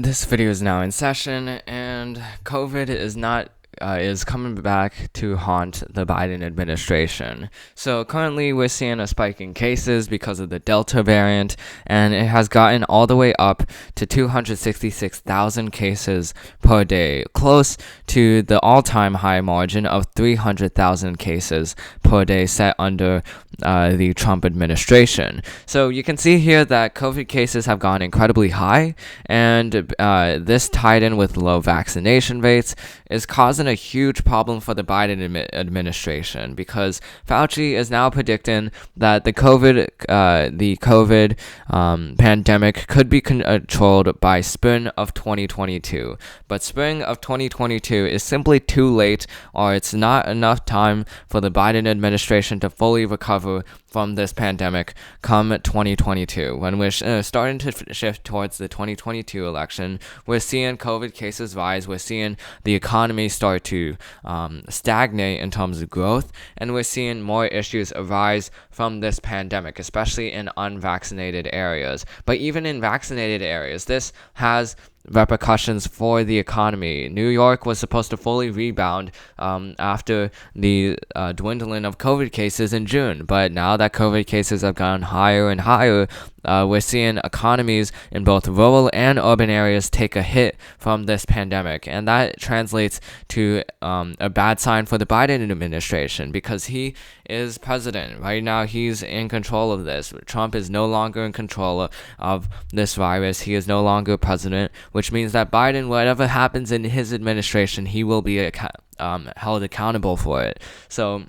This video is now in session, and COVID is coming back to haunt the Biden administration. So currently we're seeing a spike in cases because of the Delta variant, and it has gotten all the way up to 266,000 cases per day, close to the all-time high margin of 300,000 cases per day set under the Trump administration. So you can see here that COVID cases have gone incredibly high, and this tied in with low vaccination rates is causing a huge problem for the Biden administration, because Fauci is now predicting that the COVID pandemic could be controlled by spring of 2022. But spring of 2022 is simply too late, or it's not enough time for the Biden administration to fully recover from this pandemic come 2022. When we're starting to shift towards the 2022 election, we're seeing COVID cases rise, we're seeing the economy start to stagnate in terms of growth, and we're seeing more issues arise from this pandemic, especially in unvaccinated areas. But even in vaccinated areas, this has repercussions for the economy. New York was supposed to fully rebound after the dwindling of COVID cases in June, but now that COVID cases have gone higher and higher, we're seeing economies in both rural and urban areas take a hit from this pandemic, and that translates to a bad sign for the Biden administration, because he is president. Right now, he's in control of this. Trump is no longer in control of this virus. He is no longer president, which means that Biden, whatever happens in his administration, he will be held accountable for it. So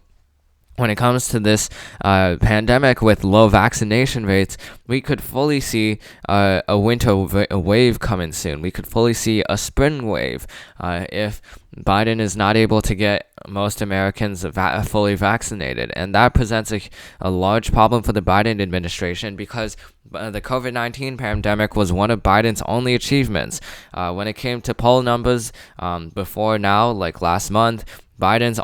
when it comes to this pandemic with low vaccination rates, we could fully see a winter wave coming soon. We could fully see a spring wave if Biden is not able to get most Americans fully vaccinated. And that presents a large problem for the Biden administration, because the COVID-19 pandemic was one of Biden's only achievements. When it came to poll numbers before now, like last month, Biden's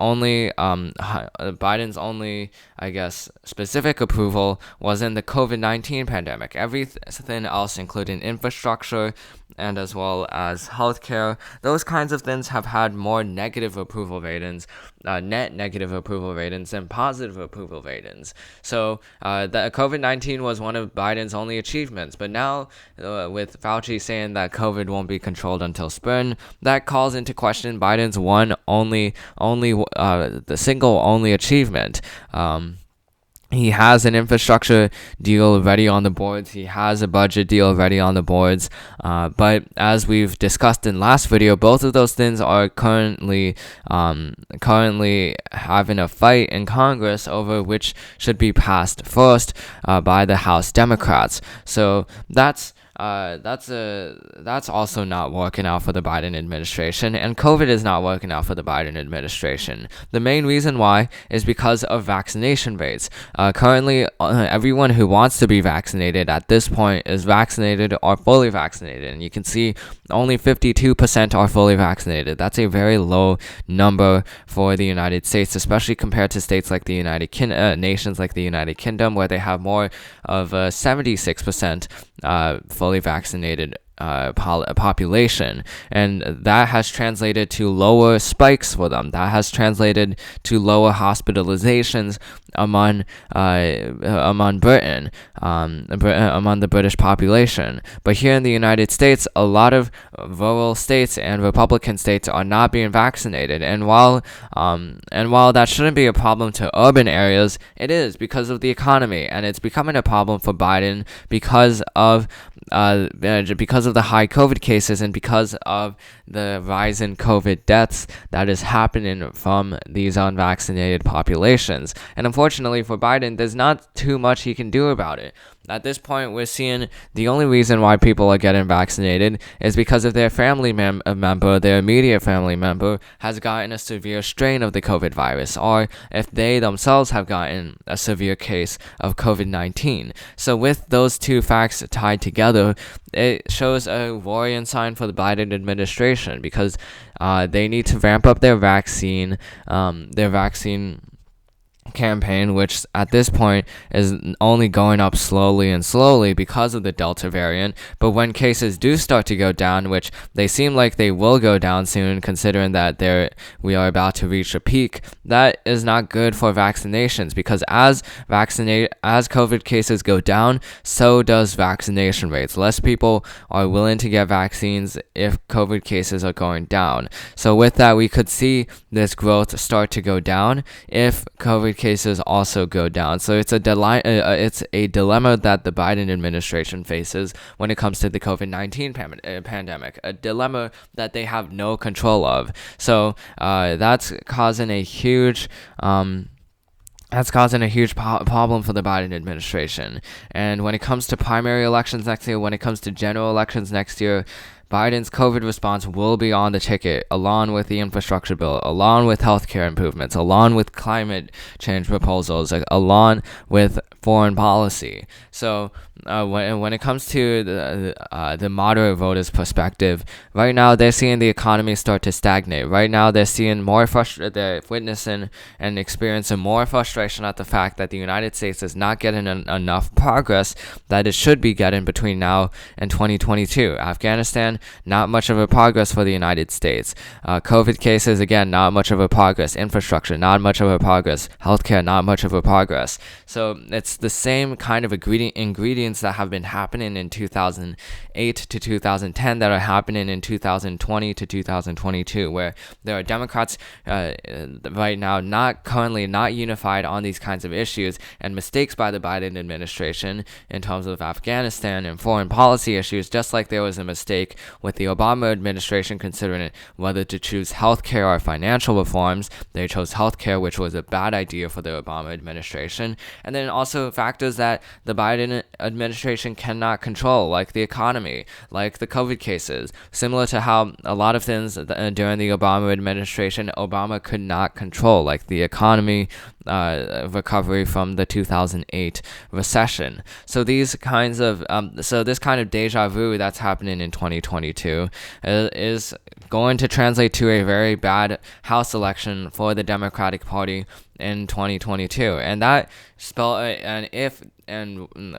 only, I guess, specific approval was in the COVID-19 pandemic. Everything else, including infrastructure and as well as healthcare, those kinds of things have had more negative approval ratings, net negative approval ratings, than positive approval ratings. So the COVID-19 was one of Biden's only achievements. But now, with Fauci saying that COVID won't be controlled until spring, that calls into question Biden's the single only achievement. He has an infrastructure deal already on the boards. He has a budget deal already on the boards. But as we've discussed in last video, both of those things are currently having a fight in Congress over which should be passed first by the House Democrats. So that's also not working out for the Biden administration, and COVID is not working out for the Biden administration. The main reason why is because of vaccination rates. Currently, everyone who wants to be vaccinated at this point is vaccinated or fully vaccinated, and you can see only 52% are fully vaccinated. That's a very low number for the United States, especially compared to states like the nations like the United Kingdom, where they have more of 76% fully vaccinated population, and that has translated to lower spikes for them. That has translated to lower hospitalizations among Britain, among the British population. But here in the United States, a lot of rural states and Republican states are not being vaccinated, and while that shouldn't be a problem to urban areas, it is, because of the economy, and it's becoming a problem for Biden because of the high COVID cases and because of the rise in COVID deaths that is happening from these unvaccinated populations. And unfortunately for Biden, there's not too much he can do about it. At this point, we're seeing the only reason why people are getting vaccinated is because of their family member, their immediate family member, has gotten a severe strain of the COVID virus, or if they themselves have gotten a severe case of COVID-19. So with those two facts tied together, it shows a worrying sign for the Biden administration, because they need to ramp up their vaccine campaign, which at this point is only going up slowly and slowly because of the Delta variant. But when cases do start to go down, which they seem like they will go down soon, considering that we are about to reach a peak, that is not good for vaccinations, because as COVID cases go down, so does vaccination rates. Less people are willing to get vaccines if COVID cases are going down. So with that, we could see this growth start to go down if COVID cases also go down. So it's a dilemma that the Biden administration faces when it comes to the COVID-19 pandemic, a dilemma that they have no control of. So that's causing a huge problem for the Biden administration. And when it comes to primary elections next year, when it comes to general elections next year, Biden's COVID response will be on the ticket, along with the infrastructure bill, along with healthcare improvements, along with climate change proposals, along with foreign policy. So when it comes to the moderate voters' perspective, right now they're seeing the economy start to stagnate. Right now they're seeing they're witnessing and experiencing more frustration at the fact that the United States is not getting enough progress that it should be getting between now and 2022. Afghanistan, not much of a progress for the United States. COVID cases, again, not much of a progress. Infrastructure, not much of a progress. Healthcare, not much of a progress. So it's the same kind of ingredients that have been happening in 2008 to 2010 that are happening in 2020 to 2022, where there are Democrats right now currently not unified on these kinds of issues, and mistakes by the Biden administration in terms of Afghanistan and foreign policy issues, just like there was a mistake with the Obama administration considering whether to choose healthcare or financial reforms. They chose healthcare, which was a bad idea for the Obama administration. And then also factors that the Biden administration cannot control, like the economy, like the COVID cases, similar to how a lot of things during the Obama administration, Obama could not control, like the economy, recovery from the 2008 recession. So this kind of deja vu that's happening in 2022 is going to translate to a very bad House election for the Democratic Party in 2022, and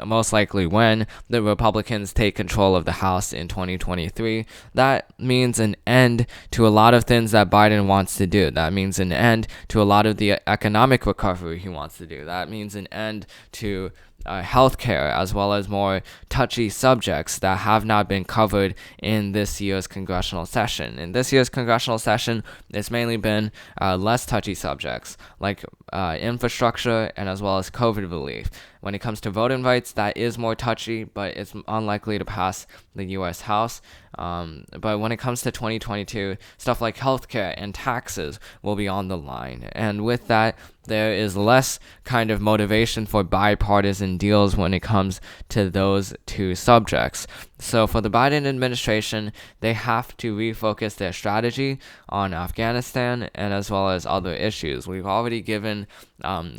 most likely when the Republicans take control of the House in 2023, that means an end to a lot of things that Biden wants to do. That means an end to a lot of the economic recovery he wants to do. That means an end to healthcare, as well as more touchy subjects that have not been covered in this year's congressional session. In this year's congressional session, it's mainly been less touchy subjects like infrastructure and as well as COVID relief. When it comes to voting rights, that is more touchy, but it's unlikely to pass the U.S. House. But when it comes to 2022, stuff like healthcare and taxes will be on the line. And with that, there is less kind of motivation for bipartisan deals when it comes to those two subjects. So for the Biden administration, they have to refocus their strategy on Afghanistan and as well as other issues. We've already given our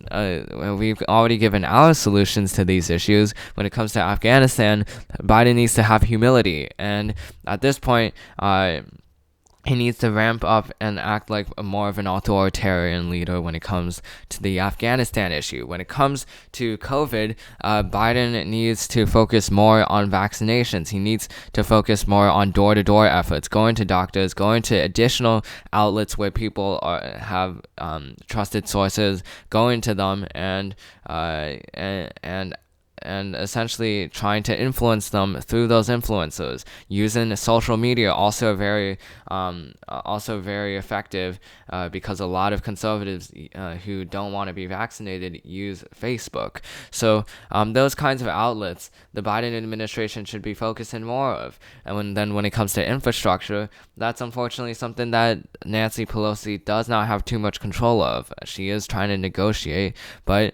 solutions to these issues. When it comes to Afghanistan, Biden needs to have humility, and at this point, he needs to ramp up and act like more of an authoritarian leader when it comes to the Afghanistan issue. When it comes to COVID, Biden needs to focus more on vaccinations. He needs to focus more on door-to-door efforts, going to doctors, going to additional outlets where people have trusted sources, going to them and essentially trying to influence them through those influencers, using social media, also very effective, because a lot of conservatives who don't want to be vaccinated use Facebook. So those kinds of outlets the Biden administration should be focusing more of. And when it comes to infrastructure, that's unfortunately something that Nancy Pelosi does not have too much control of. She is trying to negotiate, but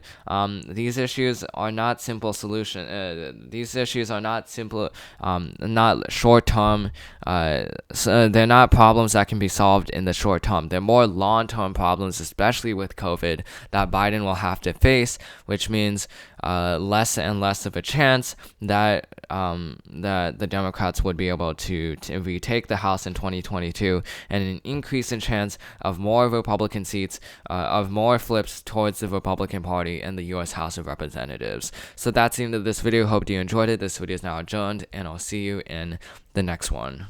these issues are not simple solution. These issues are not simple, not short term. So they're not problems that can be solved in the short term. They're more long term problems, especially with COVID, that Biden will have to face, which means less and less of a chance that that the Democrats would be able to retake the House in 2022, and an increase in chance of more Republican seats, of more flips towards the Republican Party in the U.S. House of Representatives. So that's the end of this video. Hope you enjoyed it. This video is now adjourned, and I'll see you in the next one.